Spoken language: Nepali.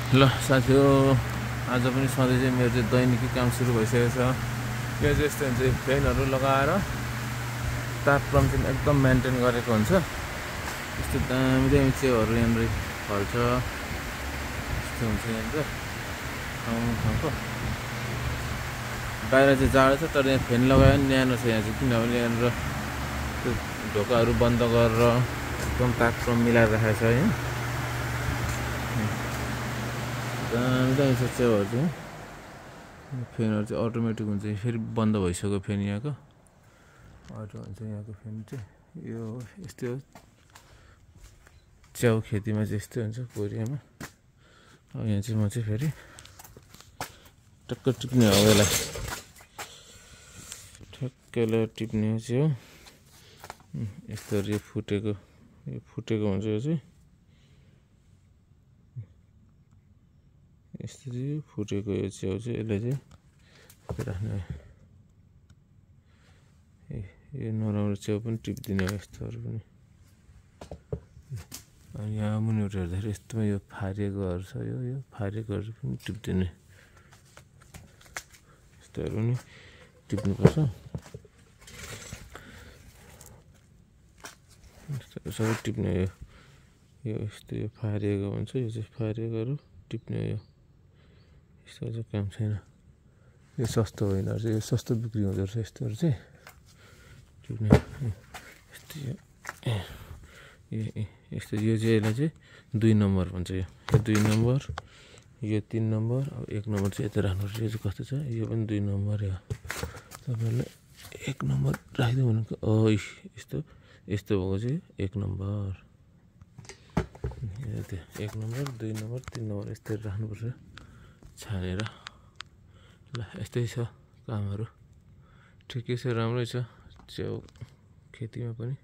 ल साथी हो, आज पनि सधैँ चाहिँ मेरो चाहिँ दैनिकी काम सुरु भइसकेको छ। यो चाहिँ यस्तो हुन्छ, फ्यानहरू लगाएर तापक्रम चाहिँ एकदम मेन्टेन गरेको हुन्छ। यस्तो दामी दामी च्याउहरू यहाँनिर फल्छ। यस्तो हुन्छ यहाँनिर ठाउँको। बाहिर चाहिँ जाडो छ, तर यहाँ फ्यान लगायो भने न्यानो छ यहाँ चाहिँ, किनभने यहाँनिर त्यो ढोकाहरू बन्द गरेर एकदम तापक्रम मिलाएर राखेको छ यहाँ। दामी दामी छ च्याउहरू चाहिँ। फ्यानहरू चाहिँ अटोमेटिक हुन्छ, फेरि बन्द भइसक्यो फ्यान यहाँको। अटो हुन्छ यहाँको फ्यान चाहिँ। यो यस्तै हो, च्याउ खेतीमा चाहिँ यस्तै हुन्छ कोरियामा। अब यहाँ चाहिँ म चाहिँ फेरि टक्क टिप्ने हो यसलाई, ठ्याक्कैलाई टिप्ने चाहिँ हो। यस्तोहरू यो फुटेको हुन्छ यो चाहिँ। यस्तरी फुटेको यो च्याउ चाहिँ यसलाई चाहिँ राख्ने। यो नराम्रो च्याउ पनि टिपिदिने हो यस्तोहरू पनि। अनि यहाँ मुनिबाट हेर्दाखेरि यस्तोमा यो फारेकोहरू छ, यो फारेकोहरू पनि टिपिदिने। यस्तोहरू पनि टिप्नुपर्छ। यस्तोहरू सबै टिप्ने हो। यो यस्तो यो फारेको हुन्छ, यो चाहिँ फारेकोहरू टिप्ने हो। यस्तो चाहिँ काम छैन। यो सस्तो होइन रहेछ, यो सस्तो बिक्री हुँदो रहेछ यस्तोहरू चाहिँ टिप्ने। यस्तो यस्तो यो चाहिँ यसलाई चाहिँ 2 नम्बर भन्छ। यो 2 नम्बर, यो 3 नम्बर, अब 1 नम्बर चाहिँ यता राख्नुपर्छ। यो चाहिँ कस्तो छ, यो पनि 2 नम्बर हो। तपाईँहरूले 1 नम्बर राखिदियो भनेको यस्तो यस्तो भएको चाहिँ 1 नम्बर। 1 नम्बर, 2 नम्बर, 3 नम्बर यस्तै राख्नुपर्छ छानेर। ल यस्तै छ कामहरू, ठिकै छ, राम्रै छ च्याउ खेतीमा पनि।